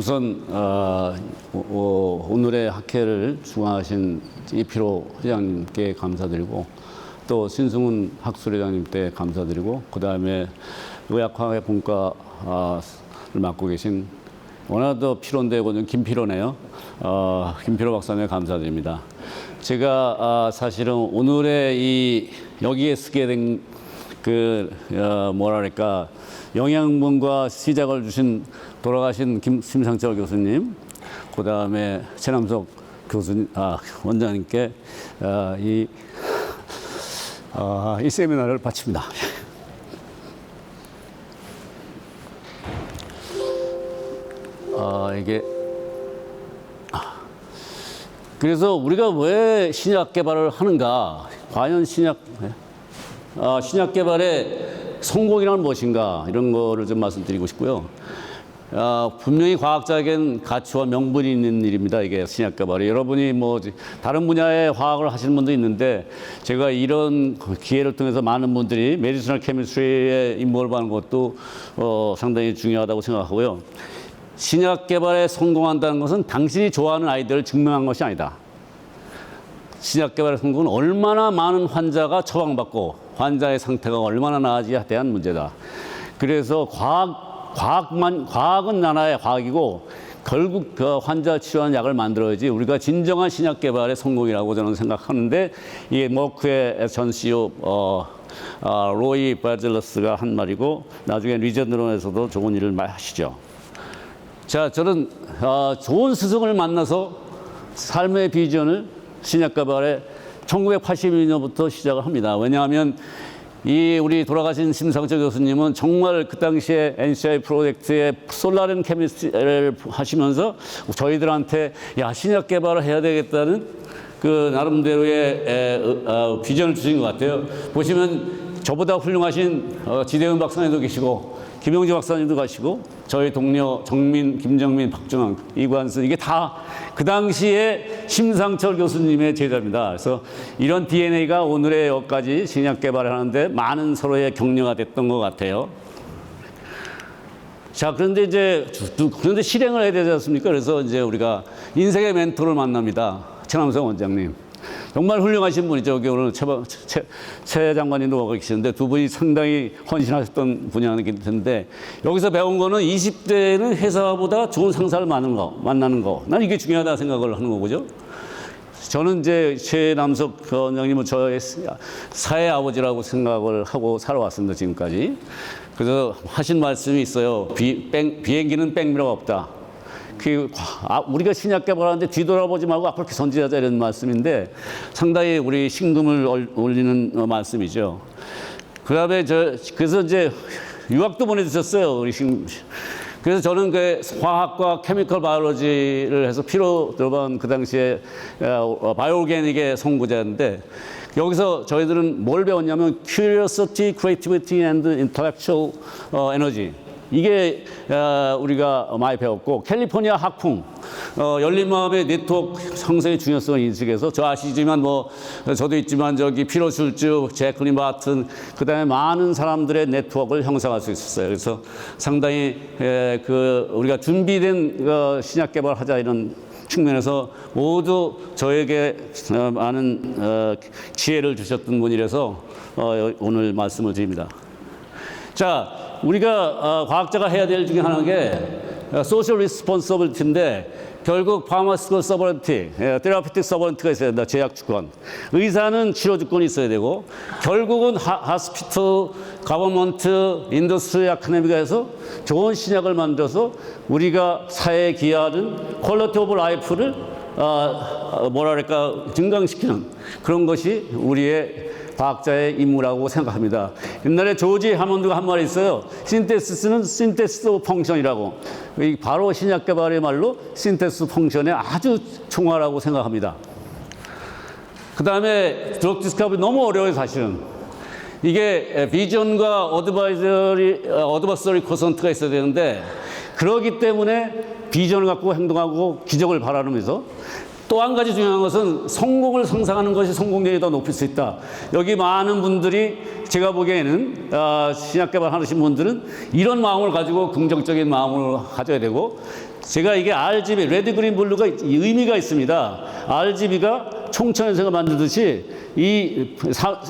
우선 오늘의 학회를 중화하신 이필호 회장님께 감사드리고 또 신승훈 학술회장님께 감사드리고 그다음에 의학화학 본과를 맡고 계신 워낙 필요한데 김필호네요. 김필호 박사님 감사드립니다. 제가 사실은 오늘의 여기에 쓰게 된 뭐랄까 영양분과 시작을 주신 돌아가신 심상철 교수님, 그 다음에 최남석 교수님, 원장님께 이 세미나를 바칩니다. 그래서 우리가 왜 신약 개발을 하는가? 과연 신약 개발의 성공이란 무엇인가? 이런 거를 좀 말씀드리고 싶고요. 분명히 과학자에겐 가치와 명분이 있는 일입니다. 이게 신약 개발이. 여러분이 다른 분야의 화학을 하시는 분도 있는데 제가 이런 기회를 통해서 많은 분들이 메디시널 케미스트리에 인볼브하는 것도 상당히 중요하다고 생각하고요. 신약 개발에 성공한다는 것은 당신이 좋아하는 아이디어를 증명한 것이 아니다. 신약 개발의 성공은 얼마나 많은 환자가 처방받고 환자의 상태가 얼마나 나아지에 대한 문제다. 그래서 과학은 나라의 과학이고 결국 그 환자 치료하는 약을 만들어야지 우리가 진정한 신약 개발의 성공이라고 저는 생각하는데 이게 머크의 전 CEO 로이 바질러스가 한 말이고 나중에 리젠드론에서도 좋은 일을 많이 하시죠. 자, 저는 좋은 스승을 만나서 삶의 비전을 신약 개발에 1982년부터 시작을 합니다. 왜냐하면 우리 돌아가신 심상철 교수님은 정말 그 당시에 NCI 프로젝트의 솔라른 케미스트리를 하시면서 저희들한테 신약 개발을 해야 되겠다는 그 나름대로의 비전을 주신 것 같아요. 보시면 저보다 훌륭하신 지대훈 박사님도 계시고 김영재 박사님도 가시고 저희 동료 김정민, 박준환, 이관순 이게 다 그 당시에 심상철 교수님의 제자입니다. 그래서 이런 DNA가 오늘의 여기까지 신약 개발을 하는데 많은 서로의 격려가 됐던 것 같아요. 자, 그런데 실행을 해야 되지 않습니까? 그래서 이제 우리가 인생의 멘토를 만납니다. 최남석 원장님. 정말 훌륭하신 분이죠. 여기 오늘 최 장관님도 와 계시는데 두 분이 상당히 헌신하셨던 분야이기 때문에 여기서 배운 거는 20대에는 회사보다 좋은 상사를 만나는 거. 난 이게 중요하다 생각을 하는 거죠. 저는 이제 최남석 원장님은 저의 사회 아버지라고 생각을 하고 살아왔습니다. 지금까지. 그래서 하신 말씀이 있어요. 비행기는 백미러가 없다. 우리가 신약 개발하는데 뒤돌아보지 말고 앞으로 전진하자 이런 말씀인데 상당히 우리 심금을 올리는 말씀이죠. 그다음에 그래서 이제 유학도 보내주셨어요. 그래서 저는 화학과 케미컬 바이올로지를 해서 피로 들어간 그 당시에 바이오오르게닉의 선구자였는데 여기서 저희들은 뭘 배웠냐면 curiosity, creativity and intellectual energy. 이게 우리가 많이 배웠고 캘리포니아 학풍 열린 마음의 네트워크 형성의 중요성을 인식해서 저 아시지만 저도 있지만 피로 슐츠, 제클린 바튼 그다음에 많은 사람들의 네트워크를 형성할 수 있었어요. 그래서 상당히 우리가 준비된 신약 개발하자 이런 측면에서 모두 저에게 많은 지혜를 주셨던 분이라서 오늘 말씀을 드립니다. 자, 우리가 과학자가 해야 될 중에 하나가 소셜 리스폰서빌티인데 결국 파마시컬 서버런티, 테라피틱 서버런티가 있어야 된다. 제약 주권. 의사는 치료 주권이 있어야 되고 결국은 하스피털, 가버먼트, 인더스트리, 아카데미가 해서 좋은 신약을 만들어서 우리가 사회에 기여하는 퀄리티 오브 라이프를 증강시키는 그런 것이 우리의 과학자의 임무라고 생각합니다. 옛날에 조지 하몬드가 한 말이 있어요. 신테시스는 신테시스 펑션이라고. 바로 신약 개발의 말로 신테시스 펑션의 아주 총화라고 생각합니다. 그 다음에 드럭 디스커버리 너무 어려워요, 사실은. 이게 비전과 어드바이서리 코선트가 있어야 되는데 그러기 때문에 비전을 갖고 행동하고 기적을 바라면서 또 한 가지 중요한 것은 성공을 상상하는 것이 성공률이 더 높일 수 있다. 여기 많은 분들이 제가 보기에는 신약 개발 하시는 분들은 이런 마음을 가지고 긍정적인 마음을 가져야 되고 제가 이게 RGB, 레드, 그린, 블루가 의미가 있습니다. RGB가 총천연세가 만들듯이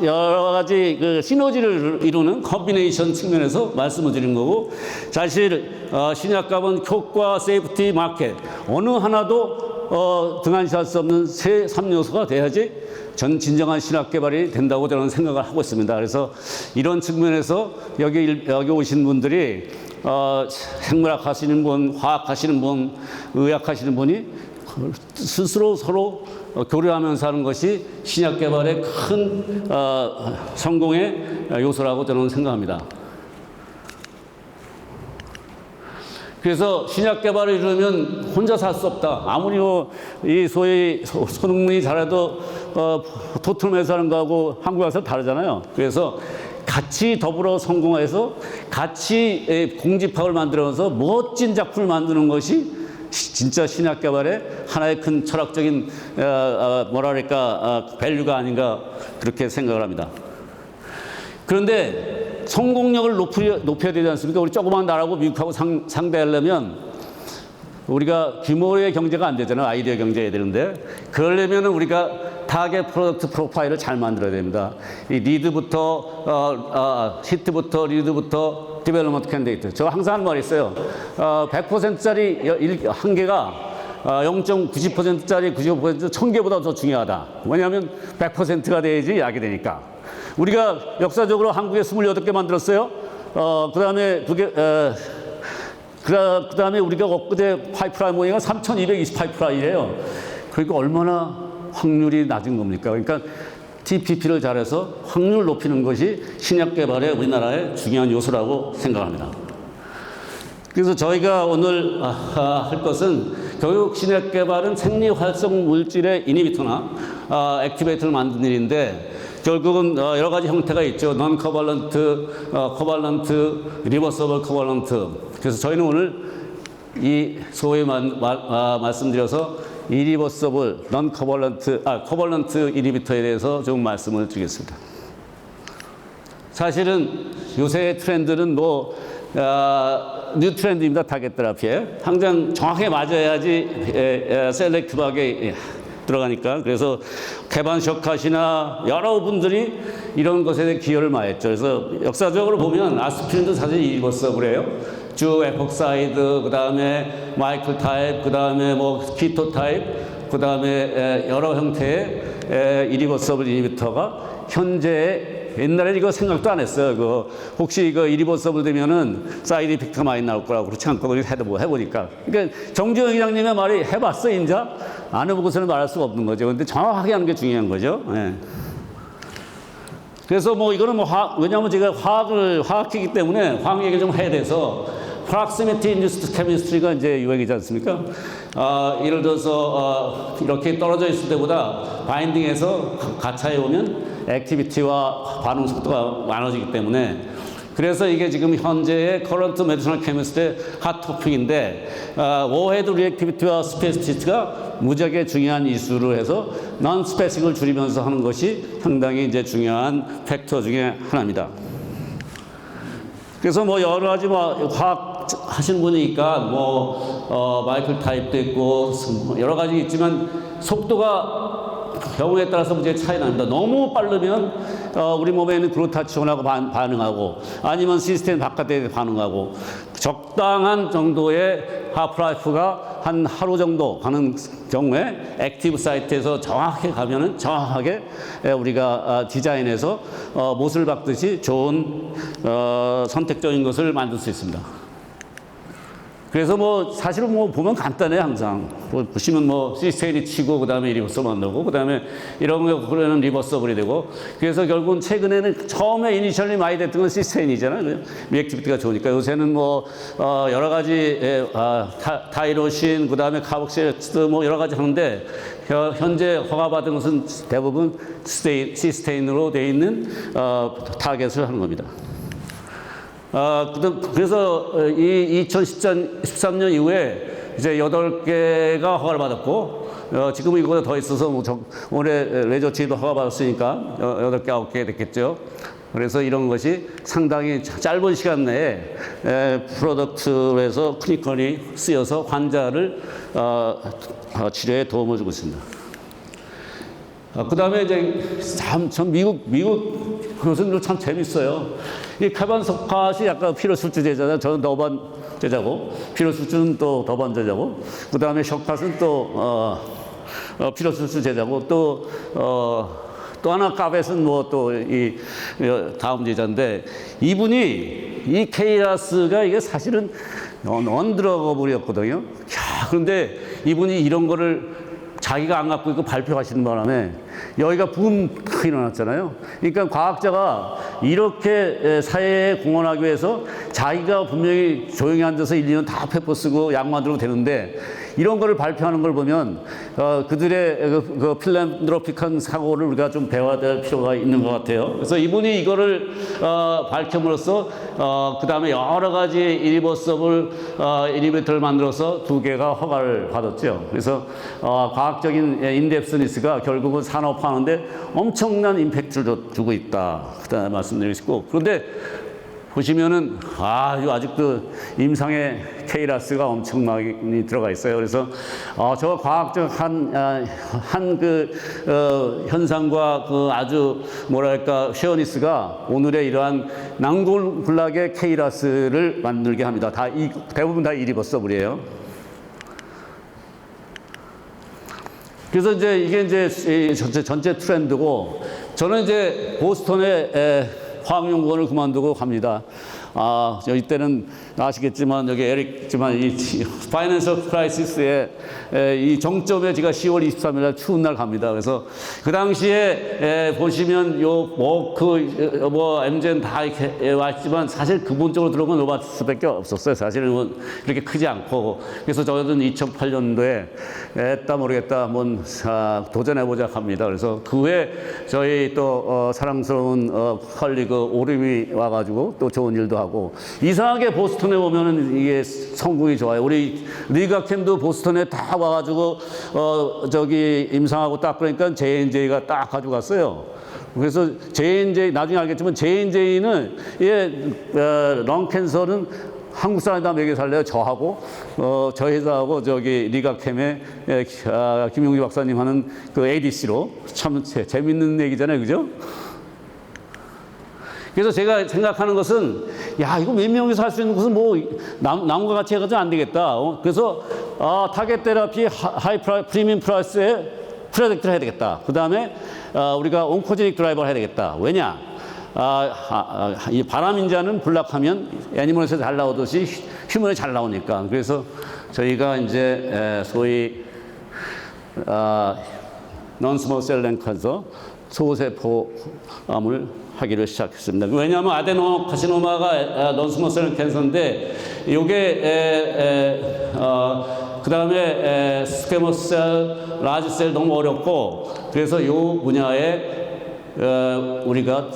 여러 가지 그 시너지를 이루는 컴비네이션 측면에서 말씀을 드린 거고, 사실 신약값은 효과, 세이프티, 마켓 어느 하나도 등한시할 수 없는 세 3요소가 돼야지 진정한 신약 개발이 된다고 저는 생각을 하고 있습니다. 그래서 이런 측면에서 여기 오신 분들이 생물학 하시는 분, 화학 하시는 분, 의학 하시는 분이 스스로 서로 교류하면서 하는 것이 신약 개발의 큰 성공의 요소라고 저는 생각합니다. 그래서 신약 개발을 이루면 혼자서 할 수 없다. 아무리 이 소위 손흥민이 잘해도 토트넘에서 하는 거하고 한국에 와서 다르잖아요. 그래서 같이 더불어 성공해서 같이 공집학을 만들어서 멋진 작품을 만드는 것이 진짜 신약 개발의 하나의 큰 철학적인 뭐랄까 밸류가 아닌가 그렇게 생각을 합니다. 그런데 성공력을 높여야 되지 않습니까? 우리 조그만 나라고 미국하고 상대하려면 우리가 규모의 경제가 안 되잖아요. 아이디어 경제해야 되는데, 그러려면 우리가 타겟 프로덕트 프로파일을 잘 만들어야 됩니다. 이 리드부터 히트부터 리드부터 디벨롭먼트 캔디데이트. 저 항상 하는 말이 있어요. 100%짜리 한 개가 0.90%짜리 95% 1000개보다 더 중요하다. 왜냐하면 100%가 돼야지 약이 되니까. 우리가 역사적으로 한국에 28개 만들었어요. 그다음에 그다음에 우리가 엊그제 파이프라인 모양이 3228파이프라인이에요. 그러니까 얼마나 확률이 낮은 겁니까? 그러니까 TPP를 잘해서 확률 높이는 것이 신약 개발의 우리나라의 중요한 요소라고 생각합니다. 그래서 저희가 오늘 할 것은 교육 신약 개발은 생리 활성 물질의 이니비터나 액티베이터를 만드는 일인데, 결국은 여러 가지 형태가 있죠. non covalent, covalent, reversible covalent. 그래서 저희는 오늘 이 소위 말씀드려서 irreversible, non covalent, covalent inhibitor에 대해서 좀 말씀을 드리겠습니다. 사실은 요새 트렌드는 뉴 트렌드입니다. 타겟 테라피에 항상 정확하게 맞아야지 셀렉티브하게 들어가니까. 그래서 개반식 컷이나 여러 분들이 이런 것에 대해 기여를 많이 했죠. 그래서 역사적으로 보면 아스피린도 사실 이리버서블이에요. 주 에폭사이드, 그 다음에 마이클 타입, 그 다음에 키토 타입, 그 다음에 여러 형태의 이리버서블 이니비터가 현재, 옛날에 이거 생각도 안 했어요. 혹시 이거 이리버서블 되면은 사이드 이펙트가 많이 나올 거라고. 그렇지 않거든요. 해보니까. 그러니까 정주영 기장님의 말이 해봤어, 인자? 안 해보고서는 말할 수가 없는 거죠. 근데 정확하게 하는 게 중요한 거죠. 예. 그래서 이거는 왜냐하면 제가 화학이기 때문에 화학 얘기를 좀 해야 돼서, proximity induced chemistry가 이제 유행이지 않습니까? 예를 들어서 이렇게 떨어져 있을 때보다 바인딩해서 가차에 오면 액티비티와 반응 속도가 많아지기 때문에, 그래서 이게 지금 현재의 커런트 메디시널 케미스트의 핫 토픽인데, 워헤드 리액티비티와 스페시피티가 무지하게 중요한 이슈로 해서 non 스페시픽을 줄이면서 하는 것이 상당히 이제 중요한 팩터 중에 하나입니다. 그래서 여러 가지 화학 하시는 분이니까 마이클 타입도 있고 여러 가지 있지만 속도가 경우에 따라서 문제 차이 납니다. 너무 빠르면 우리 몸에 있는 글루타치온하고 반응하고, 아니면 시스템 바깥에 반응하고, 적당한 정도의 하프라이프가 한 하루 정도 가는 경우에 액티브 사이트에서 정확하게 가면은 정확하게 우리가 디자인해서 못을 박듯이 좋은 선택적인 것을 만들 수 있습니다. 그래서 사실은 보면 간단해요. 항상 보시면 시스테인이 치고, 그 다음에 리버서블 만들고, 그 다음에 이런 거 그러면 리버서블이 되고, 그래서 결국은 최근에는 처음에 이니셜리 많이 됐던 건 시스테인이잖아요. 리액티비티가 좋으니까. 요새는 여러 가지 타이로신, 그 다음에 카복실엑스 여러 가지 하는데, 현재 허가받은 것은 대부분 시스테인으로 되어 있는 타겟을 하는 겁니다. 그래서 이 2013년 이후에 이제 8개가 허가를 받았고, 지금은 이거보다 더 있어서 뭐 올해 레저치도 허가받았으니까 8개, 9개 됐겠죠. 그래서 이런 것이 상당히 짧은 시간 내에 프로덕트에서 클리니컬이 쓰여서 환자를 치료에 도움을 주고 있습니다. 그 다음에 이제 참 미국 교수님들 참 재밌어요. 이 카반석팟이 약간 피로술주 제자잖아요. 저는 더반 제자고, 피로술주는 또 더반 제자고, 그 다음에 셔팟은 또 피로술주 제자고, 또 하나 카벳은 뭐 또 이 다음 제자인데, 이분이 이 케이라스가 이게 사실은 언드러거블이었거든요. 야, 그런데 이분이 이런 거를 자기가 안 갖고 있고 발표하시는 바람에 여기가 붐 일어났잖아요. 그러니까 과학자가 이렇게 사회에 공헌하기 위해서 자기가 분명히 조용히 앉아서 1, 2년 다 페퍼 쓰고 약 만들고 되는데 이런 거를 발표하는 걸 보면 그들의 그 필란드로픽한 사고를 우리가 좀 배워야 될 필요가 있는 것 같아요. 그래서 이분이 이거를 밝힘으로써 그 다음에 여러 가지 이리버서블 이니베이터를 만들어서 2개가 허가를 받았죠. 그래서 과학적인 인덱스니스가 결국은 산업화하는데 엄청난 임팩트를 주고 있다. 그다음에 말씀드리고 싶고, 그런데 보시면은 아직도 임상의 케이라스가 엄청나게 들어가 있어요. 그래서 저 과학적 한 현상과 그 아주 뭐랄까 쉐어니스가 오늘의 이러한 난골불락의 케이라스를 만들게 합니다. 대부분 다 이리버서블이에요. 그래서 이제 이게 이제 전체 트렌드고, 저는 이제 보스턴에 화학연구원을 그만두고 갑니다. 저희 때는 아시겠지만 여기 에릭지만 이 파이낸셜 크라이시스의 이 정점에 제가 10월 23일 날 추운 날 갑니다. 그래서 그 당시에 보시면 요 워크 뭐 엠젠 다 이렇게 왔지만 사실 근본적으로 들어온 건 노바스밖에 없었어요. 사실은 이렇게 크지 않고. 그래서 저는 2008년도에 했다 모르겠다 한번 도전해보자 합니다. 그래서 그 후에 저희 또 사랑스러운 컬리그 오림이 와가지고 또 좋은 일도 하고, 이상하게 보스턴에 보면은 이게 성공이 좋아요. 우리 리가캠도 보스턴에 다 와가지고 저기 임상하고 딱 그러니까 J&J가 딱 가져갔어요. 그래서 J&J 나중에 알겠지만 J&J는 런 캔서는 한국 사람이 다 먹여 살래요. 저하고 저 회사하고 저기 리가캠의 김용기 박사님 하는 그 ADC로 참 재밌는 얘기잖아요, 그죠? 그래서 제가 생각하는 것은, 이거 몇 명이서 할 수 있는 것은 뭐 남과 같이 해가지고 안 되겠다. 그래서 타겟 테라피 프리미엄 프라이스에 프로젝트를 해야 되겠다. 그 다음에 우리가 온코제닉 드라이버를 해야 되겠다. 왜냐? 이 바람인자는 블락하면 애니멀에서 잘 나오듯이 휴먼에 잘 나오니까. 그래서 저희가 이제 소위 non-small cell lung cancer 소세포암을 하기를 시작했습니다. 왜냐하면 아데노카시노마가 non-small 캔서인데, 요게 그 다음에 스퀘머셀, 라지셀 너무 어렵고, 그래서 요 분야에 우리가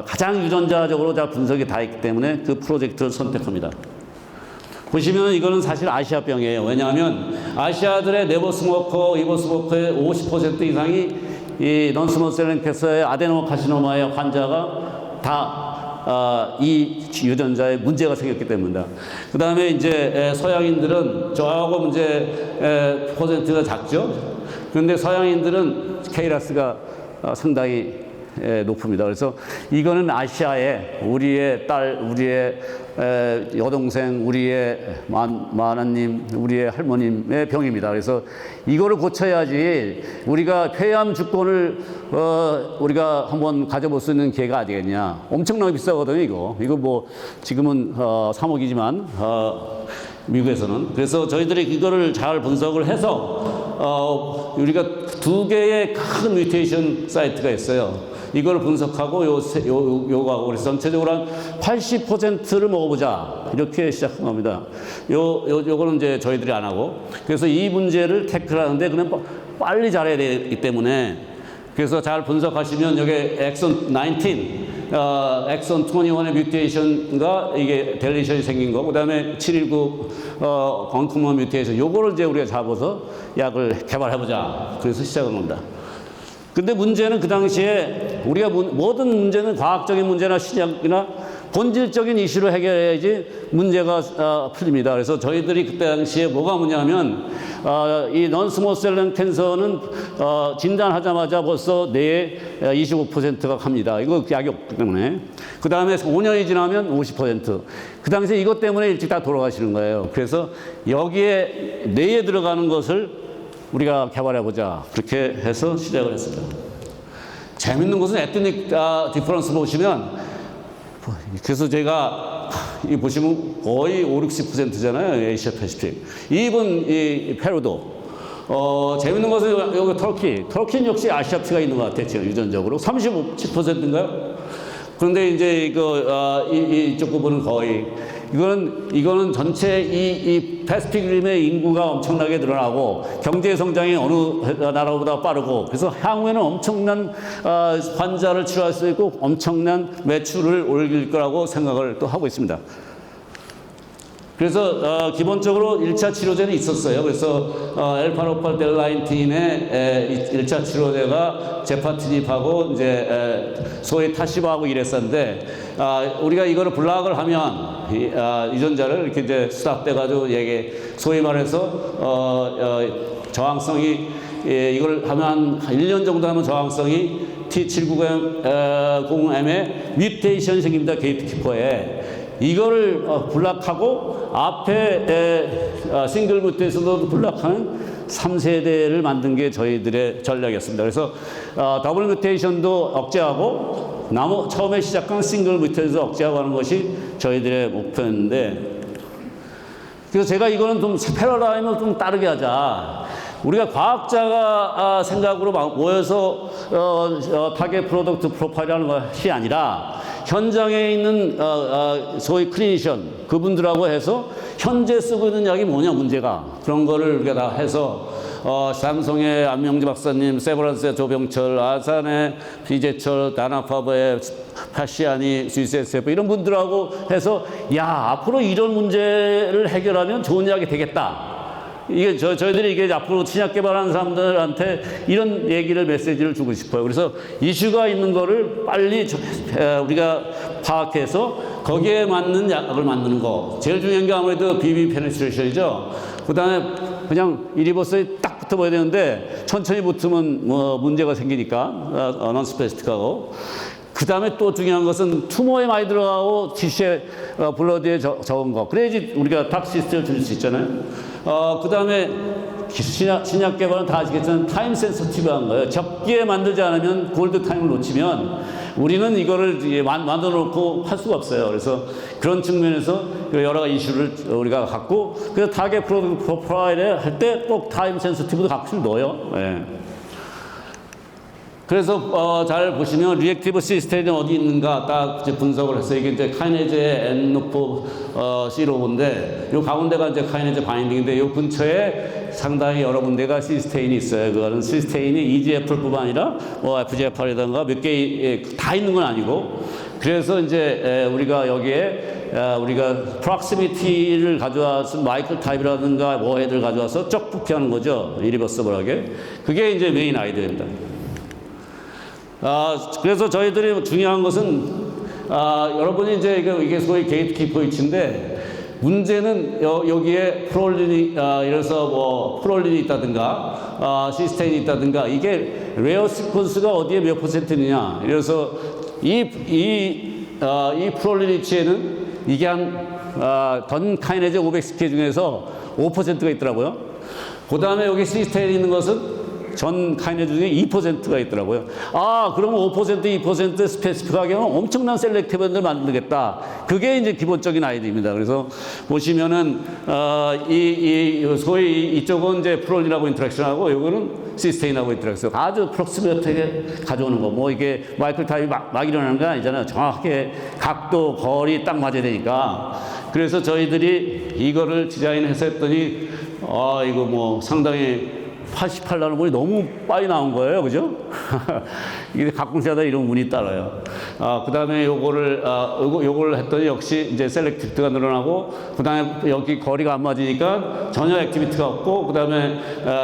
가장 유전자적으로 다 분석이 다 있기 때문에 그 프로젝트를 선택합니다. 보시면 이거는 사실 아시아병이에요. 왜냐하면 아시아들의 네버스모커, 이버스모커의 50% 이상이 이 non-small 캔서의 아데노카시노마의 환자가 다 이 유전자에 문제가 생겼기 때문이다. 그 다음에 이제 서양인들은 조금 이제 퍼센트가 작죠. 그런데 서양인들은 케이라스가 상당히 높습니다. 그래서 이거는 아시아의 우리의 딸, 우리의 여동생, 우리의 마나님, 우리의 할머님의 병입니다. 그래서 이거를 고쳐야지 우리가 폐암 주권을 우리가 한번 가져볼 수 있는 기회가 아니겠냐. 엄청나게 비싸거든요, 이거. 이거 뭐 지금은 3억이지만 미국에서는. 그래서 저희들이 이거를 잘 분석을 해서 우리가 2개의 큰 뮤테이션 사이트가 있어요. 이걸 분석하고 요거하고 그래서 전체적으로 한 80%를 먹어보자 이렇게 시작한 겁니다. 요거는 이제 저희들이 안 하고, 그래서 이 문제를 태클하는데 그냥 빨리 잘해야 되기 때문에, 그래서 잘 분석하시면 여기 엑선 19 엑선 21의 뮤테이션과 이게 델리션이 생긴 거, 그 다음에 719 건쿠먼 뮤테이션, 요거를 이제 우리가 잡아서 약을 개발해보자. 그래서 시작한 겁니다. 근데 문제는 그 당시에 우리가 모든 문제는 과학적인 문제나 신약이나 본질적인 이슈로 해결해야지 문제가 풀립니다. 그래서 저희들이 그때 당시에 뭐가 뭐냐면 이 non-small cell 캔서는 진단하자마자 벌써 뇌에 25%가 갑니다. 이거 약이 없기 때문에. 그 다음에 5년이 지나면 50%. 그 당시에 이것 때문에 일찍 다 돌아가시는 거예요. 그래서 여기에 뇌에 들어가는 것을 우리가 개발해보자. 그렇게 해서 시작을 했습니다. 재밌는 것은 에트닉 디퍼런스 보시면, 그래서 제가 이 보시면 거의 5, 60%잖아요. 에이시아 패시픽. 이분 이 페루도. 재밌는 것은 여기 터키는 역시 아시아티가 있는 것 같아요. 유전적으로 35%인가요? 그런데 이제 이쪽 부분은 거의 이거는 전체 이 패시픽 림의 인구가 엄청나게 늘어나고 경제 성장이 어느 나라보다 빠르고, 그래서 향후에는 엄청난 환자를 치료할 수 있고 엄청난 매출을 올릴 거라고 생각을 또 하고 있습니다. 그래서 기본적으로 1차 치료제는 있었어요. 그래서 엘파노팔 델라인틴의 1차 치료제가 제파티닙하고 이제 소위 타시바하고 이랬었는데, 우리가 이거를 블락을 하면 유전자를 이렇게 이제 스탑돼가지고 이게 소위 말해서 저항성이, 이걸 하면 한 1년 정도 하면 저항성이 T790M의 뮤테이션이 생깁니다. 게이트키퍼에. 이거를 블락하고 앞에 싱글 뮤테이션도 블락하는 3세대를 만든 게 저희들의 전략이었습니다. 그래서 더블 뮤테이션도 억제하고 처음에 시작한 싱글 뮤테이션도 억제하고 하는 것이 저희들의 목표였는데, 그래서 제가 이거는 좀 패러다임을 좀 따르게 하자. 우리가 과학자가 생각으로 모여서 타겟 프로덕트 프로파일이라는 것이 아니라 현장에 있는 소위 클리니션 그분들하고 해서 현재 쓰고 있는 약이 뭐냐 문제가, 그런 거를 우리가 다 해서 삼성의 안명지 박사님, 세브란스의 조병철, 아산의 이재철, 다나파버의 파시아니, 스위스에스에프 이런 분들하고 해서 앞으로 이런 문제를 해결하면 좋은 약이 되겠다. 이게 저희들이 이게 앞으로 신약 개발하는 사람들한테 이런 얘기를 메시지를 주고 싶어요. 그래서 이슈가 있는 거를 빨리 우리가 파악해서 거기에 맞는 약을 만드는 거. 제일 중요한 게 아무래도 BB 페네트레이션이죠. 그다음에 그냥 이리버스에 딱 붙어봐야 되는데 천천히 붙으면 뭐 문제가 생기니까 non-specific하고. 그 다음에 또 중요한 것은 투모에 많이 들어가고 티슈에 블러드에 적은 거. 그래야지 우리가 닥시스트를 줄일 수 있잖아요. 그 다음에 신약 개발은 다 아시겠지만 타임 센서티브한 거예요. 적기에 만들지 않으면 골드 타임을 놓치면 우리는 이거를 만들어 놓고 할 수가 없어요. 그래서 그런 측면에서 여러 가지 이슈를 우리가 갖고, 그래서 타겟 프로덕트 프로파일에 할 때 꼭 타임 센서티브도 각각 넣어요. 네. 그래서 잘 보시면 리액티브 시스템이 어디 있는가 딱 이제 분석을 해서 이게 이제 카이네즈의 N-루프 C로인데, 요 가운데가 이제 카이네즈 바인딩인데 요 근처에 상당히 여러 군데가 시스테인이 있어요. 그거는 시스테인이 EGFR뿐만 아니라 뭐 FGFR이든가 몇 개 다 있는 건 아니고, 그래서 이제 우리가 여기에 우리가 프록시미티를 가져와서 마이클 타입이라든가 워헤드를 가져와서 쩍 붙게 하는 거죠. 이리버서블하게. 그게 이제 메인 아이디어입니다. 그래서 저희들이 중요한 것은 여러분이 이제 이게 소위 게이트키퍼 위치인데, 문제는 여기에 프롤린이 이래서 뭐 프롤린이 있다든가 시스테인이 있다든가 이게 레어 시퀀스가 어디에 몇 퍼센트느냐. 그래서 이 프롤린 위치에는 이게 던 카이네즈 500개 중에서 5%가 있더라고요. 그 다음에 여기 시스테인이 있는 것은 전 카이네즈 중에 2%가 있더라고요. 그러면 5%, 2% 스페시픽하게 하면 엄청난 셀렉티브를 만들겠다. 그게 이제 기본적인 아이디어입니다. 그래서 보시면은, 소위 이쪽은 이제 프롤린하고 인터랙션하고, 요거는 시스테인하고 인터랙션. 아주 프록시미티하게 가져오는 거. 뭐 이게 마이클 타입이 막 일어나는 건 아니잖아요. 정확하게 각도, 거리 딱 맞아야 되니까. 그래서 저희들이 이거를 디자인해서 했더니, 이거 뭐 상당히 88나노 문이 너무 빨리 나온 거예요. 그죠? 이게 가끔씩마다 이런 문이 따라요. 그 다음에 요거를 했더니 역시 이제 셀렉티비티가 늘어나고, 그 다음에 여기 거리가 안 맞으니까 전혀 액티비티가 없고, 그 다음에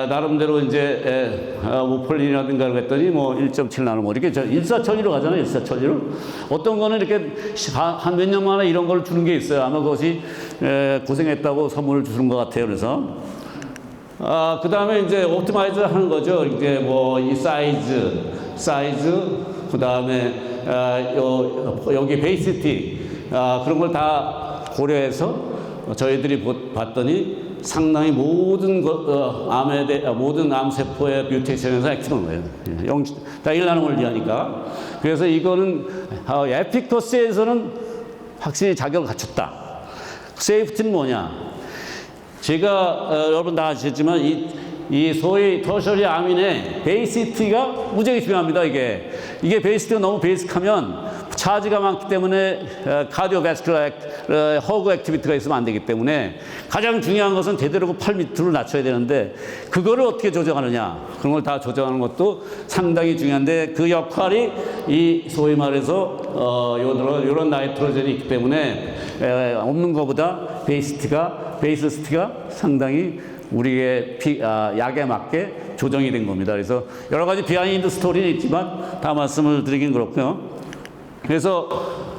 나름대로 이제 모폴린이라든가 그랬더니 뭐 1.7나노 뭐 이렇게 일사천리로 가잖아요. 일사천리로. 어떤 거는 이렇게 한 몇 년 만에 이런 걸 주는 게 있어요. 아마 그것이 고생했다고 선물을 주는 것 같아요. 그래서 그 다음에 이제 옵티마이즈 하는 거죠. 이제 뭐 이 사이즈, 그 다음에 여기 베이시티, 그런 걸 다 고려해서 저희들이 봤더니 상당히 모든 모든 암세포의 뮤테이션에서 액티브한 거예요. 다 1나노를 이하니까. 그래서 이거는 에피커스에서는 확실히 자격을 갖췄다. 세이프티는 뭐냐? 제가 여러분 다 아시겠지만 이 소위 터셔리 아민의 베이시티가 무지하게 중요합니다. 이게 베이시티가 너무 베이직하면 차지가 많기 때문에 카디오베스큘러 허그 액티비티가 있으면 안 되기 때문에 가장 중요한 것은 제대로 팔 밑으로 낮춰야 되는데, 그거를 어떻게 조정하느냐, 그런 걸 다 조정하는 것도 상당히 중요한데, 그 역할이 이 소위 말해서 이런 나이트로젠이 있기 때문에 없는 것보다 베이시티가 상당히 우리의 약에 맞게 조정이 된 겁니다. 그래서 여러 가지 비하인드 스토리는 있지만 다 말씀을 드리긴 그렇고요. 그래서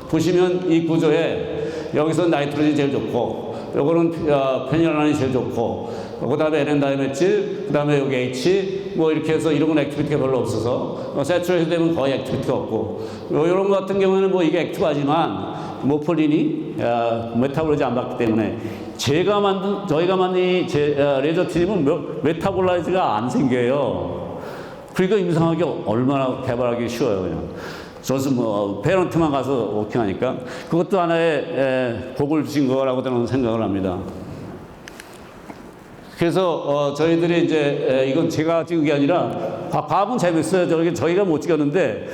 보시면 이 구조에 여기서 나이트로젠이 제일 좋고, 요거는 페니랄란이 제일 좋고, 그 다음에 NN-다이메틸, 그 다음에 여기 H, 뭐 이렇게 해서 이런 건 액티비티가 별로 없어서, 세츄레이션 되면 거의 액티비티가 없고, 이런 것 같은 경우에는 뭐 이게 액티브하지만 모폴린이 메타볼라이즈 안 받기 때문에 저희가 만든 이 레저트림은 메타볼라이즈가 안 생겨요. 그러니까 임상하기 얼마나 개발하기 쉬워요. 그냥 저는 뭐 페런트만 가서 워킹하니까 그것도 하나의 복을 주신 거라고 저는 생각을 합니다. 그래서 저희들이 이제 이건 제가 찍은 게 아니라 과학은 재밌어요. 저희가 못 찍었는데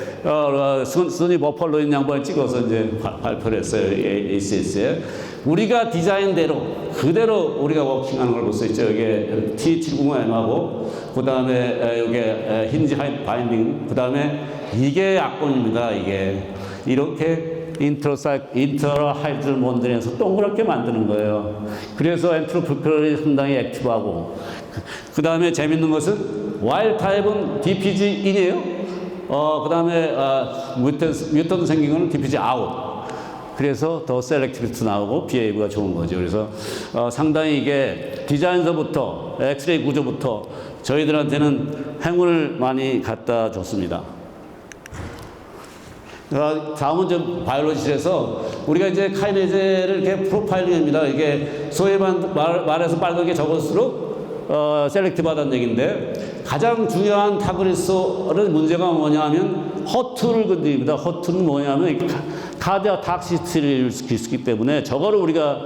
스니 버펄로인 양반이 찍어서 이제 발표를 했어요. ACS에. 우리가 디자인대로 그대로 우리가 워킹하는 걸 볼 수 있죠. 이게 T705M하고 그 다음에 이게 힌지 바인딩, 그 다음에 이게 약본입니다. 이게 이렇게 인터하이드를 몬드에서 동그랗게 만드는 거예요. 그래서 엔트로프리컬이 상당히 액티브하고, 그 다음에 재밌는 것은 와일드 타입은 DPG-in이에요. 그 다음에 뮤턴트 생긴 거는 DPG-out. 그래서 더 셀렉티비티 나오고 비헤이브가 좋은 거죠. 그래서 상당히 이게 디자인서부터 엑스레이 구조부터 저희들한테는 행운을 많이 갖다 줬습니다. 다음은 좀 바이올로지실에서 우리가 이제 카이네제를 이렇게 프로파일링합니다. 이게 소위 말해서 빨갛게 적을수록 셀렉티브하다는 얘기인데, 가장 중요한 타그리소는 문제가 뭐냐면 허투를 건드립니다. 허투는 뭐냐면 카디아 탁시티를 일으킬 수 있기 때문에 저거를 우리가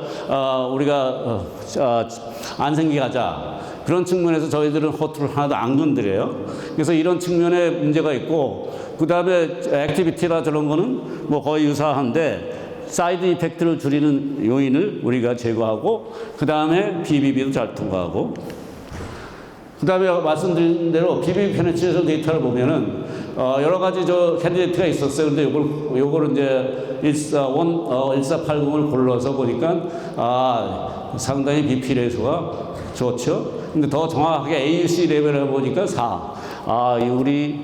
안 생기게 하자. 그런 측면에서 저희들은 허투를 하나도 안 건드려요. 그래서 이런 측면에 문제가 있고, 그 다음에 액티비티나 저런 거는 뭐 거의 유사한데 사이드 이펙트를 줄이는 요인을 우리가 제거하고, 그 다음에 BBB도 잘 통과하고, 그 다음에 말씀드린 대로 BBB 페네트레이션 데이터를 보면은 여러 가지 캔디데이트가 있었어요. 근데 요거를 이제 1480을 골라서 보니까 상당히 BP 레이소가 좋죠. 근데 더 정확하게 AUC 레벨을 보니까 4. 우리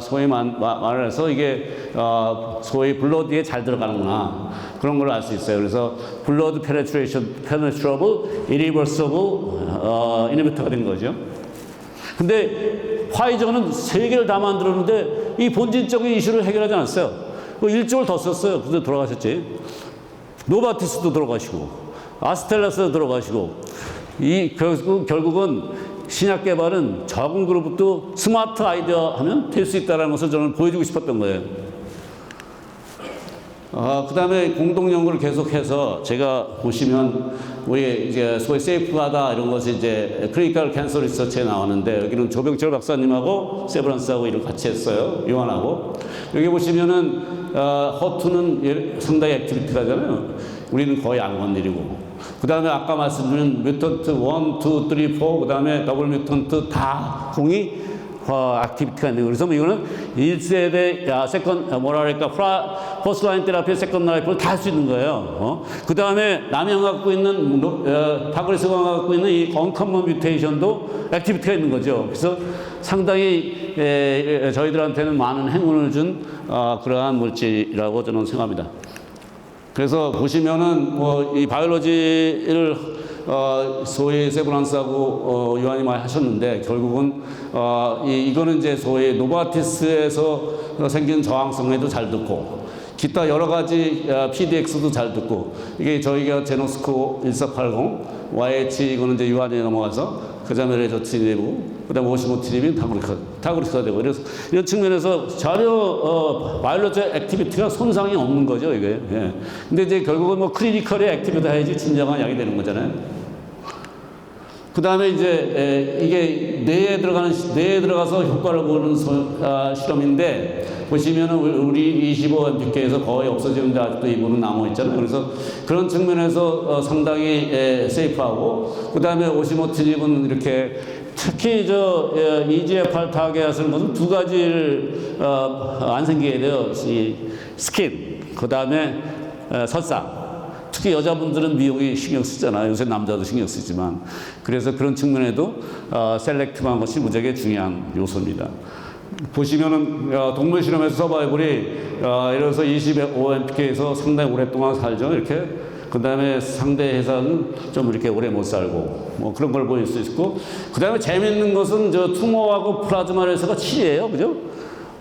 소위 말해서 이게 소위 블러드에 잘 들어가는구나, 그런 걸 알 수 있어요. 그래서 블러드 페네트러블 이리버서블 이니비터가 된 거죠. 근데 화이저는 3개를 다 만들었는데 이 본질적인 이슈를 해결하지 않았어요. 1조를 더 썼어요. 근데 돌아가셨지. 노바티스도 돌아가시고 아스텔라스도 돌아가시고, 결국은 신약 개발은 적은 그룹도 스마트 아이디어 하면 될 수 있다는 것을 저는 보여주고 싶었던 거예요. 그 다음에 공동 연구를 계속해서 제가 보시면 우리 이제 소위 세이프가다 이런 것이 이제 클리니컬 캔서 리서치에 나오는데 여기는 조병철 박사님하고 세브란스하고 이를 같이 했어요. 요한하고. 여기 보시면은 허투는 상당히 액티비티가잖아요. 우리는 거의 안 건드리고. 그 다음에 아까 말씀드린 뮤턴트 1, 2, 3, 4, 그 다음에 더블 뮤턴트 다 공이 액티비티가 있는 거예요. 그래서 이거는 1세대, 세컨, 뭐라 그럴까, 퍼스트 라인 테라피, 세컨 라이프를 다 할 수 있는 거예요. 그 다음에 남이 갖고 있는, 파그레스가 갖고 있는 이 언커먼 뮤테이션도 액티비티가 있는 거죠. 그래서 상당히 저희들한테는 많은 행운을 준 그러한 물질이라고 저는 생각합니다. 그래서 보시면은 뭐 이 바이올로지를 소위 세브란스하고 요한이 많이 하셨는데 결국은 이거는 이제 소위 노바티스에서 생긴 저항성에도 잘 듣고 기타 여러 가지 PDX도 잘 듣고 이게 저희가 제노스코 1480 YH 이거는 이제 요한에 넘어가서 그다음에 레저티니브 그다음에 오시모티닙이 타그리스가 되고 그래서 이런 측면에서 전혀 바이올로지 액티비티가 손상이 없는 거죠 이게. 예. 근데 이제 결국은 뭐 클리니컬의 액티비티 해야지 진정한 약이 되는 거잖아요. 그 다음에 이제 이게 뇌에 들어가서 효과를 보는 실험인데 보시면은 우리 25MPK에서 거의 없어지는데 아직도 일부는 남아 있잖아요. 그래서 그런 측면에서 상당히 세이프하고 그 다음에 오시모티닙은 이렇게 특히 EGFR 타겟하는 것은 두 가지를 안 생기게 돼요. 이 스킨 그 다음에 설사. 특히 여자분들은 미용이 신경 쓰잖아요. 요새 남자도 신경 쓰지만. 그래서 그런 측면에도 셀렉티브한 것이 무지하게 중요한 요소입니다. 보시면은 동물 실험에서 서바이벌이 예를 들어서 25MPK에서 상당히 오랫동안 살죠. 이렇게. 그 다음에 상대 회사는 좀 이렇게 오래 못 살고 뭐 그런 걸 보일 수 있고. 그 다음에 재밌는 것은 투모하고 플라즈마 레서가 7이에요. 그죠?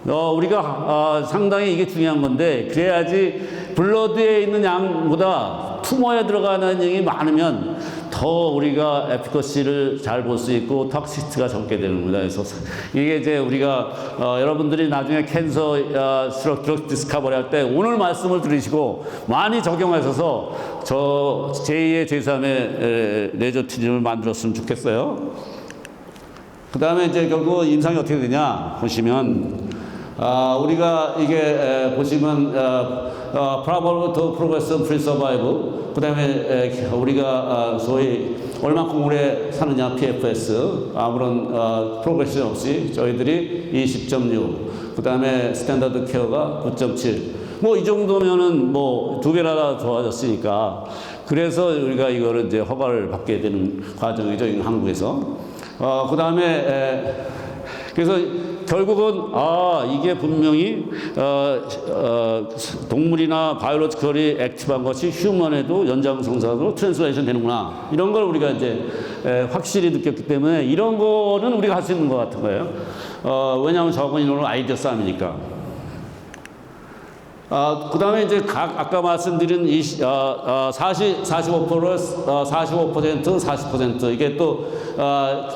우리가 상당히 이게 중요한 건데 그래야지 블러드에 있는 양보다 투모에 들어가는 양이 많으면 더 우리가 에피커시를 잘 볼 수 있고 톡시티가 적게 되는 겁니다. 그래서 이게 이제 우리가 여러분들이 나중에 캔서 드럭 디스커버리 할 때 오늘 말씀을 들으시고 많이 적용하셔서 저 제2의 제3의 레저티즘을 만들었으면 좋겠어요. 그 다음에 이제 결국 임상이 어떻게 되냐 보시면 우리가 이게 보시면 probable to progression free survival 그 다음에 우리가 소위 얼마큼 오래 사느냐 PFS 아무런 프로그레션 없이 저희들이 20.6 그 다음에 스탠다드 케어가 9.7 뭐 이 정도면은 뭐 두 배나 좋아졌으니까 그래서 우리가 이거를 이제 허가를 받게 되는 과정이죠 한국에서 그 다음에 그래서 결국은 이게 분명히 동물이나 바이올로지컬이 액티브한 것이 휴먼에도 연장성사로 트랜슬레이션 되는구나 이런 걸 우리가 이제 확실히 느꼈기 때문에 이런 거는 우리가 할 수 있는 것 같은 거예요. 왜냐하면 적은 인원은 아이디어 싸움이니까. 그 다음에 이제 아까 말씀드린 45%, 40% 이게 또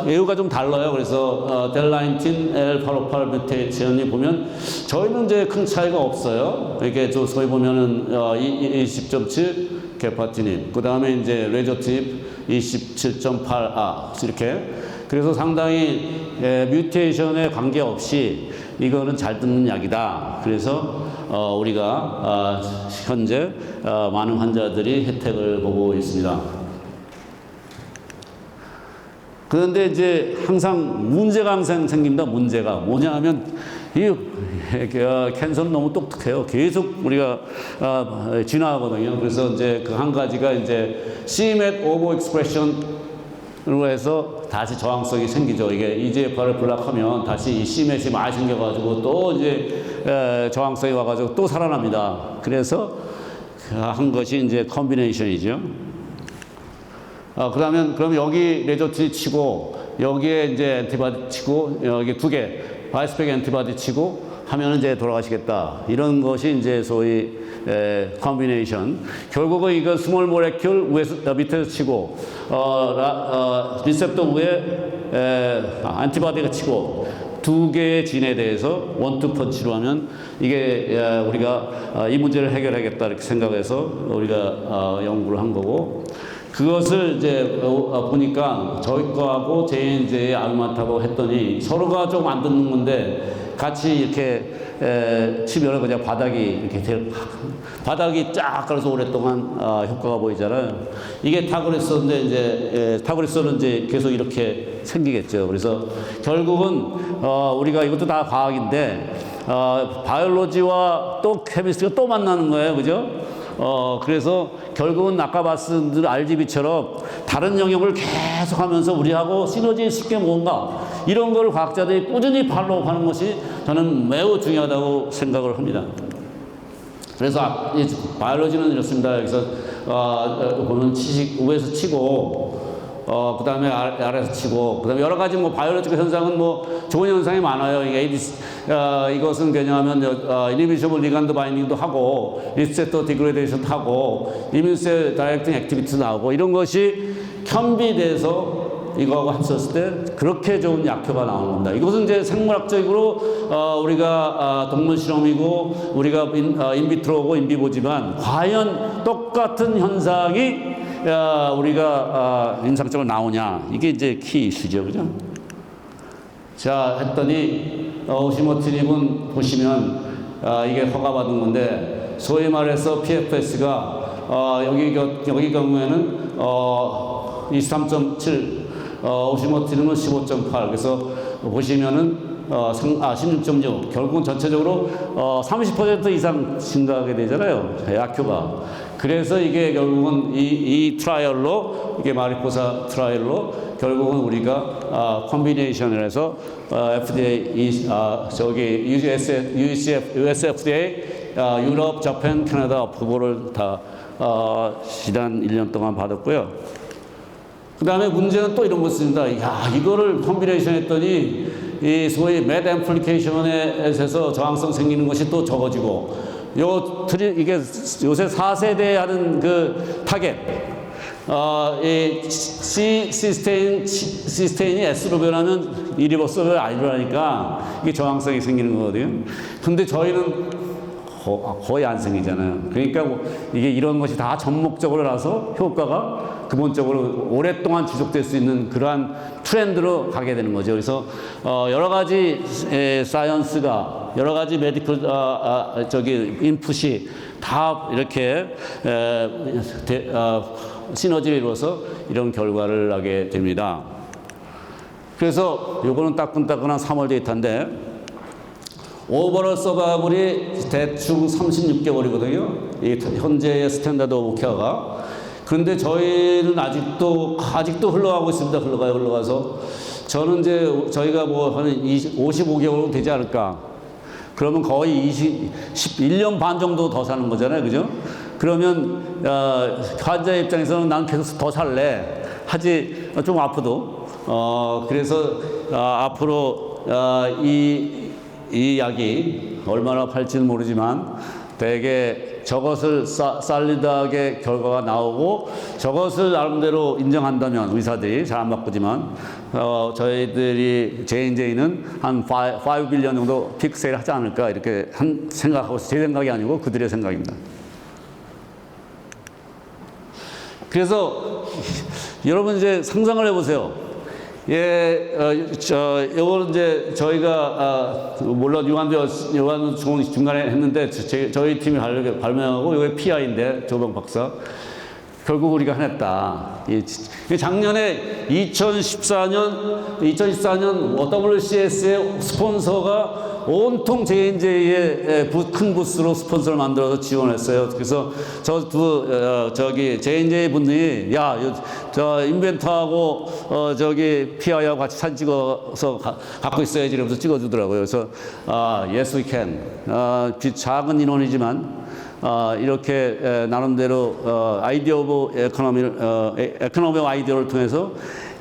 외우가 좀 달라요. 그래서 델라인틴 L858 뮤테이션이 보면 저희는 이제 큰 차이가 없어요. 이게 소위 보면은 20.7 게파티닌, 그 다음에 이제 레저팁 27.8 이렇게. 그래서 상당히 뮤테이션에 관계없이 이거는 잘 듣는 약이다. 그래서 우리가 현재 많은 환자들이 혜택을 보고 있습니다. 그런데 이제 항상 문제가 생깁니다. 문제가 뭐냐 하면 이 캔서는 너무 똑똑해요. 계속 우리가 진화하거든요. 그래서 이제 그 한 가지가 이제 c-MET 오버익스프레션으로 해서 다시 저항성이 생기죠. 이게 EGFR을 블락하면 다시 이 c-MET이 많이 생겨가지고 또 이제 저항성이 와가지고 또 살아납니다. 그래서 한 것이 이제 컨비네이션이죠. 그럼 여기 레저티 치고 여기에 이제 엔티바디 치고 여기 두 개 바이스펙 엔티바디 치고 하면 이제 돌아가시겠다. 이런 것이 이제 소위 컨비네이션. 결국은 이거 스몰 모레큘 밑에서 치고 리셉터 위에 엔티바디가 치고 두 개의 진에 대해서 원투펀치로 하면 이게 우리가 이 문제를 해결하겠다 이렇게 생각해서 우리가 연구를 한 거고, 그것을 이제 보니까 저희 거하고 J&J의 알마타고 했더니 서로가 좀 안 듣는 건데 같이 이렇게 치면은 그냥 바닥이 이렇게 바닥이 쫙 걸어서 오랫동안 효과가 보이잖아요. 이게 타그레서인데 이제 타그레서는 이제 계속 이렇게 생기겠죠. 그래서 결국은 우리가 이것도 다 과학인데 바이올로지와 또 케미스트리가 또 만나는 거예요, 그죠? 그래서 결국은 아까 말씀드린 RGB처럼 다른 영역을 계속하면서 우리하고 시너지 있을 게 뭔가 이런 걸 과학자들이 꾸준히 팔로우하는 것이 저는 매우 중요하다고 생각을 합니다. 그래서 바이올로지는 이렇습니다. 여기서 보면 위에서 치고 그 다음에 아래에서 치고, 그 다음에 여러 가지 뭐 바이올로지컬 현상은 뭐 좋은 현상이 많아요. 이것은 왜냐하면 이니비셔블 리간드 바인딩도 하고 리세터 디그레데이션도 하고 이민세 다이렉팅 액티비티도 나오고 이런 것이 현비돼서 이거하고 합쳤을 때 그렇게 좋은 약효가 나오는 겁니다. 이것은 이제 생물학적으로 우리가 동물 실험이고 우리가 인비트로고 인비보지만 과연 똑같은 현상이 우리가 임상적으로 나오냐, 이게 이제 키 이슈죠, 그죠? 자, 했더니 오시모티닙은 보시면 이게 허가받은 건데 소위 말해서 PFS가 여기 경우에는 23.7, 오시모티닙은 15.8. 그래서 보시면은 16.6. 결국은 전체적으로 30% 이상 증가하게 되잖아요, 약효가. 그래서 이게 결국은 이 트라이얼로, 이게 마리포사 트라이얼로 결국은 우리가 콤비네이션을 해서 FDA, US FDA, 유럽, 자판, 캐나다 어프로벌을 다 지난 1년 동안 받았고요. 그 다음에 문제는 또 이런 거 씁니다. 이거를 콤비네이션 했더니 이 소위 매드 앰플리케이션에서 저항성 생기는 것이 또 적어지고, 이게 요새 4세대 하는 그 타겟, 이 시스테인이 S로 변하면 이리버서블 I로 하니까 이게 저항성이 생기는 거거든요. 근데 저희는 거의 안 생기잖아요. 그러니까 이게 이런 것이 다 전목적으로 나서 효과가 근본적으로 오랫동안 지속될 수 있는 그러한 트렌드로 가게 되는 거죠. 그래서 여러 가지 사이언스가, 여러 가지 메디컬 인풋이 다 이렇게 시너지를 이루어서 이런 결과를 하게 됩니다. 그래서 요거는 따끈따끈한 3월 데이터인데, 오버럴 서바이벌이 대충 36개월이거든요. 이 현재의 스탠다드 오브 케어가. 그런데 저희는 아직도 흘러가고 있습니다. 흘러가서. 저는 이제 저희가 뭐 한 55개월 되지 않을까. 그러면 거의 11년 반 정도 더 사는 거잖아요, 그죠? 그러면 환자 입장에서는 난 계속 더 살래. 하지 좀 아프도. 그래서 앞으로 이 약이 얼마나 팔지는 모르지만 대개 저것을 살리다하게 결과가 나오고 저것을 나름대로 인정한다면 의사들이 잘 안 바꾸지만 저희들이 J&J는 한 5빌리언 정도 픽세일 하지 않을까 이렇게 생각하고, 제 생각이 아니고 그들의 생각입니다. 그래서 여러분 이제 상상을 해보세요. 요거는 이제 저희가, 물론 유한도 중간에 했는데, 저희 팀이 발명하고, 요게 PI인데, 조병 박사. 결국 우리가 해냈다. 작년에 2014년 WCS의 스폰서가 온통 J&J의 큰 부스로 스폰서를 만들어서 지원했어요. 그래서 J&J 분들이, 저 인벤터하고 PI하고 같이 사진 찍어서 갖고 있어야지 이러면서 찍어주더라고요. 그래서 yes we can. 작은 인원이지만 이렇게 나름대로 아이디어 오브 에코노미 오브 아이디어를 통해서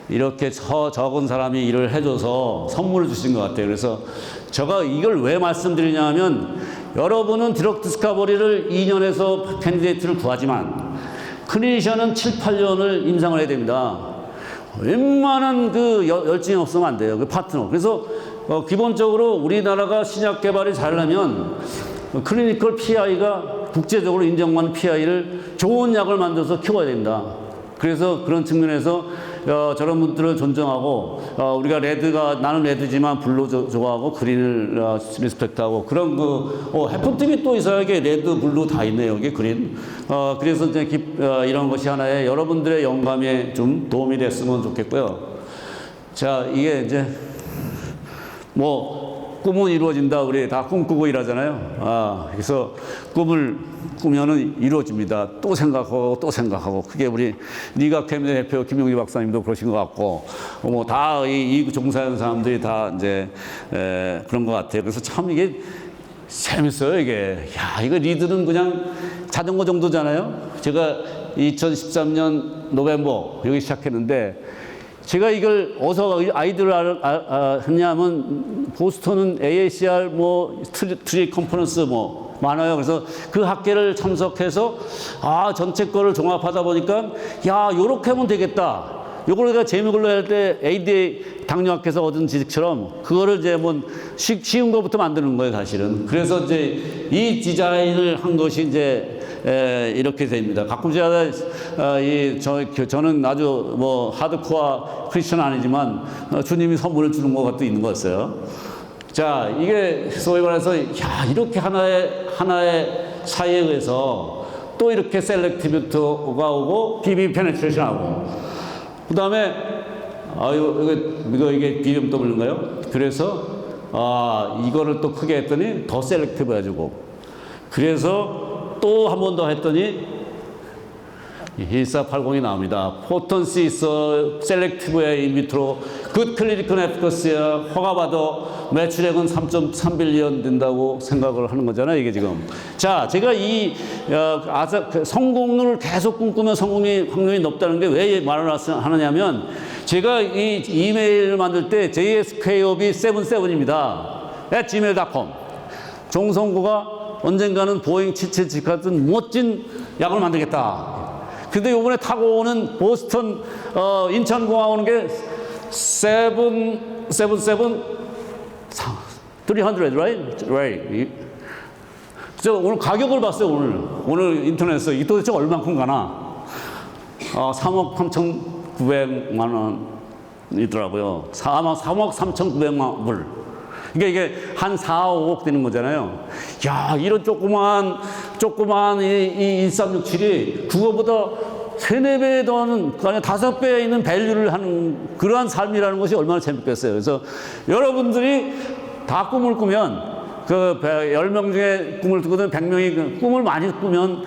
이렇게 적은 사람이 일을 해줘서 선물을 주신 것 같아요. 그래서 제가 이걸 왜 말씀드리냐면, 여러분은 드럭 디스커버리를 2년에서 캔디데이트를 구하지만 클리니션은 7, 8년을 임상을 해야 됩니다. 웬만한 그 열정이 없으면 안 돼요. 그 파트너. 그래서 기본적으로 우리나라가 신약 개발이 잘하면 클리니컬 PI가 국제적으로 인정받는 PI를 좋은 약을 만들어서 키워야 된다. 그래서 그런 측면에서 저런 분들을 존중하고 우리가 나는 레드지만 블루 좋아하고 그린을 리스펙트하고 그런 해프팀이 또 있어야 이게 레드, 블루 다 있네요. 여기 그린. 그래서 이제 이런 것이 하나의 여러분들의 영감에 좀 도움이 됐으면 좋겠고요. 자, 이게 이제 꿈은 이루어진다. 우리 다 꿈꾸고 일하잖아요. 그래서 꿈을 꾸면은 이루어집니다. 또 생각하고 또 생각하고. 그게 우리 니각회의 대표 김용기 박사님도 그러신 것 같고, 다 이 종사하는 사람들이 다 이제 그런 것 같아요. 그래서 참 이게 재밌어요, 이게. 야, 이거 리드는 그냥 자전거 정도잖아요. 제가 2013년 노벰버 여기 시작했는데, 제가 이걸 어디서 아이들을 했냐면 보스턴은 AACR 트리 컨퍼런스 많아요. 그래서 그 학회를 참석해서 전체 거를 종합하다 보니까 요렇게 하면 되겠다. 요걸 내가 재미걸로 할 때 ADA 당뇨학회에서 얻은 지식처럼 그거를 이제 쉬운 것부터 만드는 거예요, 사실은. 그래서 이제 이 디자인을 한 것이 이제 이렇게 됩니다. 가끔 제가 저는 아주 하드코어 크리스천 아니지만 주님이 선물을 주는 것 같도 있는 것 같아요. 자, 이게 소위 말해서 이렇게 하나의 차이에 의해서 또 이렇게 셀렉티비티가 오고 비비 페네트레이션하고 그다음에 이게 BMW인가요? 그래서 이거를 또 크게 했더니 더 셀렉티브 해주고 그래서 또 한 번 더 했더니 1480이 나옵니다. 포턴시 있어, 셀렉티브에 인비트로, 굿 클리니컬 에피커시야, 허가받아, 매출액은 3.3빌리언 된다고 생각을 하는 거잖아요, 이게 지금. 자, 제가 성공을 계속 꿈꾸면 성공의 확률이 높다는 게 왜 말을 하느냐면, 제가 이 이메일을 만들 때 jskOB77입니다. @gmail.com. 종성구가 언젠가는 보잉 777 같은 멋진 약을 만들겠다. 근데 요번에 타고 오는 보스턴, 인천공항 오는 게 300, right? 저 오늘 가격을 봤어요, 오늘 인터넷에서. 이게 도대체 얼만큼 가나? 3억 3,900만 원이더라고요. 3억 3,900만 불. 그러니까 이게 한 4, 5억 되는 거잖아요. 야, 이런 조그만 이 1367이 그거보다 3, 4배 더 하는, 아니 5배 있는 밸류를 하는 그러한 삶이라는 것이 얼마나 재밌겠어요. 그래서 여러분들이 다 꿈을 꾸면 10명 중에 꿈을 꾸거든 100명이 꿈을 많이 꾸면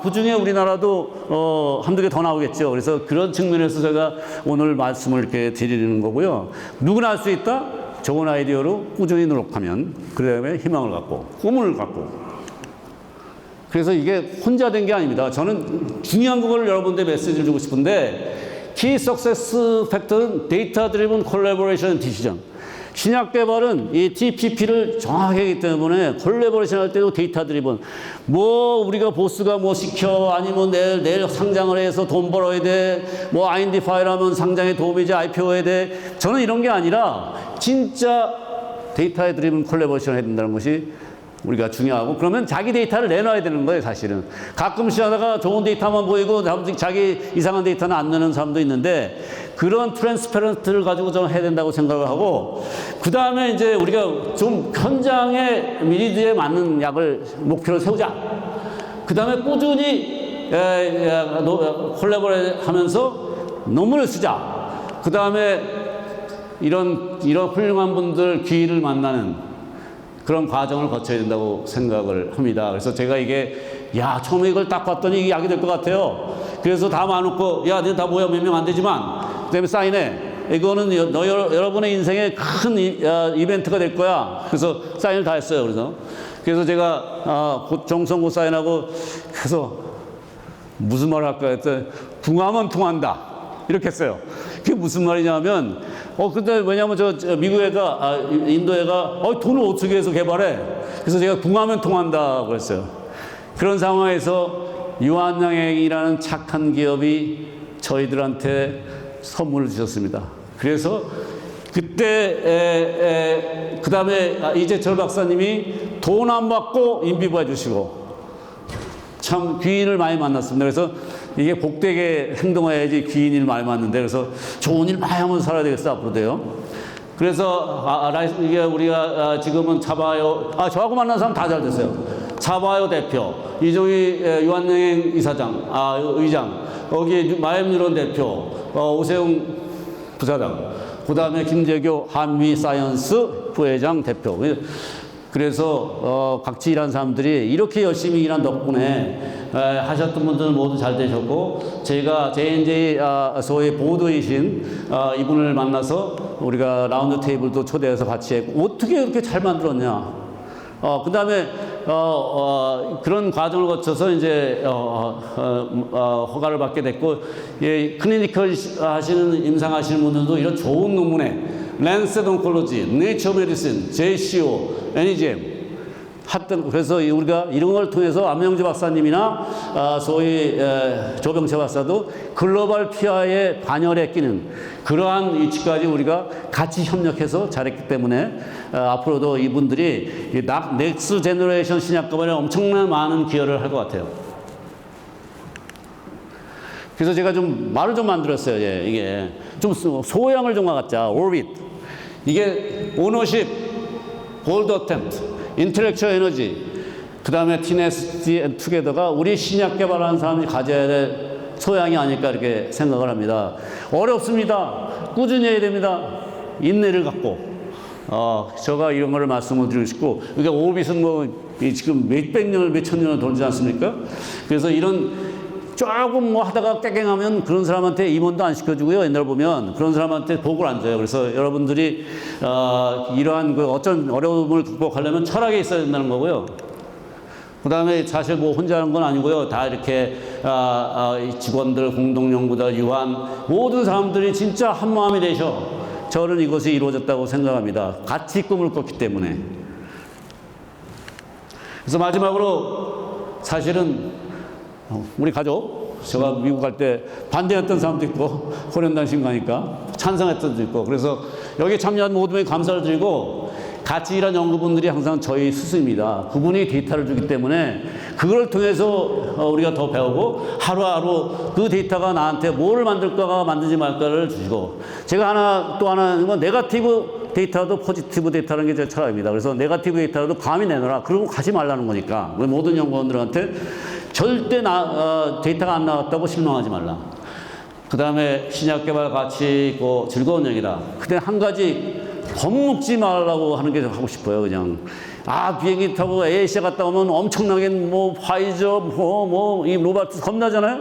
그 중에 우리나라도 한두 개 더 나오겠죠. 그래서 그런 측면에서 제가 오늘 말씀을 이렇게 드리는 거고요. 누구나 할 수 있다? 좋은 아이디어로 꾸준히 노력하면 그 다음에 희망을 갖고 꿈을 갖고 그래서 이게 혼자 된 게 아닙니다. 저는 중요한 그걸 여러분들 메시지를 주고 싶은데 Key Success Factor는 Data Driven Collaboration Decision. 신약 개발은 이 TPP를 정확하게 하기 때문에 콜라보레이션 할 때도 데이터 드리븐. 우리가 보스가 시켜 아니면 내일 상장을 해서 돈 벌어야 돼. IND 파일하면 상장에 도움이 돼. IPO에 돼. 저는 이런 게 아니라 진짜 데이터에 드리븐 콜라보레이션 해야 된다는 것이 우리가 중요하고 그러면 자기 데이터를 내놔야 되는 거예요, 사실은. 가끔씩 하다가 좋은 데이터만 보이고 자기 이상한 데이터는 안 내는 사람도 있는데 그런 트랜스페런트를 가지고 좀 해야 된다고 생각을 하고 그 다음에 이제 우리가 좀 현장의 니드에 맞는 약을 목표로 세우자. 그 다음에 꾸준히 콜라보레이션 하면서 논문을 쓰자. 그 다음에 이런 훌륭한 분들 기회를 만나는 그런 과정을 거쳐야 된다고 생각을 합니다. 그래서 제가 이게 처음에 이걸 딱 봤더니 이게 약이 될 것 같아요. 그래서 다 마놓고 너희 다 모여 몇 명 안 되지만 그다음에 사인해. 이거는 여러분의 인생의 큰 이벤트가 될 거야. 그래서 사인을 다 했어요. 그래서 제가 종성구 사인하고 그래서 무슨 말을 할까 했더니 궁하면 통한다. 이렇게 했어요. 그게 무슨 말이냐면 근데 왜냐면 미국 애가 인도 애가 돈을 어떻게 해서 개발해? 그래서 제가 궁하면 통한다 그랬어요. 그런 상황에서 유한양행이라는 착한 기업이 저희들한테 선물을 주셨습니다. 그래서 그때 그 다음에 이재철 박사님이 돈 안 받고 인비부 해주시고 참 귀인을 많이 만났습니다. 그래서 이게 복되게 행동해야지 귀인을 많이 만났는데 그래서 좋은 일 많이 하면서 살아야 되겠어 앞으로도요. 그래서 이게 우리가 지금은 차바요 저하고 만난 사람 다 잘 됐어요. 차바요 대표, 이종희 유한여행 이사장, 의장, 여기 마엠유론 대표, 오세훈 부사장, 그 다음에 김재교 한미사이언스 부회장 대표. 그래서 같이 일한 사람들이 이렇게 열심히 일한 덕분에 하셨던 분들은 모두 잘 되셨고 제가 JNJ 소위 보드이신 이분을 만나서 우리가 라운드 테이블도 초대해서 같이 했고 어떻게 이렇게 잘 만들었냐. 그 다음에 그런 과정을 거쳐서 이제 허가를 받게 됐고 클리니컬 하시는 임상하시는 분들도 이런 좋은 논문에 랜셋 온콜로지, 네이처 메디신, JCO, NEJM 하여튼 그래서 우리가 이런 걸 통해서 안명재 박사님이나 소위 조병채 박사도 글로벌 피아에 반열에 끼는 그러한 위치까지 우리가 같이 협력해서 잘했기 때문에 앞으로도 이분들이 넥스 제너레이션 신약개발에 엄청난 많은 기여를 할 것 같아요. 그래서 제가 좀 말을 좀 만들었어요. 이게 좀 소양을 좀 갖자. 오rbit. 이게 오너십, 골드 어템트, 인텔렉츄얼 에너지, 그 다음에 티네스티 앤 투게더가 우리 신약 개발하는 사람이 가져야 될 소양이 아닐까 이렇게 생각을 합니다. 어렵습니다. 꾸준히 해야 됩니다. 인내를 갖고. 제가 이런 거를 말씀을 드리고 싶고, 그러니까 오빗은 뭐 지금 몇백 년을 몇천 년을 돌지 않습니까? 그래서 이런 조금 뭐 하다가 깨갱하면 그런 사람한테 임원도 안 시켜주고요. 옛날 보면 그런 사람한테 복을 안 줘요. 그래서 여러분들이 이러한 그 어떤 어려움을 극복하려면 철학이 있어야 된다는 거고요. 그 다음에 사실 뭐 혼자 하는 건 아니고요. 다 이렇게 직원들, 공동연구자, 유한 모든 사람들이 진짜 한 마음이 되셔. 저는 이것이 이루어졌다고 생각합니다. 같이 꿈을 꿨기 때문에. 그래서 마지막으로 사실은 우리 가족, 제가 미국 갈 때 반대했던 사람도 있고 호련단신 가니까 찬성했던 사람도 있고 그래서 여기 참여한 모든 분에 감사를 드리고 같이 일한 연구분들이 항상 저희 스승입니다. 그분이 데이터를 주기 때문에 그걸 통해서 우리가 더 배우고 하루하루 그 데이터가 나한테 뭐를 만들까가 만들지 말까를 주시고 제가 또 하나 네거티브 데이터도 포지티브 데이터라는 게 제 철학입니다. 그래서 네거티브 데이터도 감히 내놔라. 그러고 가지 말라는 거니까 우리 모든 연구원들한테 절대 데이터가 안 나왔다고 실망하지 말라. 그 다음에 신약 개발 가치 있고 즐거운 얘기다. 근데 한 가지 겁먹지 말라고 하는 게 하고 싶어요. 그냥 비행기 타고 에이시아 갔다 오면 엄청나게 뭐 화이저 이 로바트 겁나잖아요.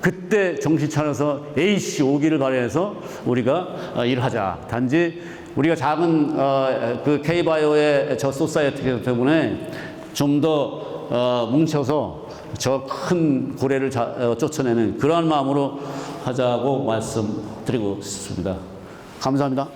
그때 정신 차려서 AC 오기를 바라해서 우리가 일을 하자. 단지 우리가 작은 그 K바이오의 저 소사이어티 때문에 좀 더 뭉쳐서 저 큰 고래를 쫓아내는 그러한 마음으로 하자고 말씀드리고 싶습니다. 감사합니다.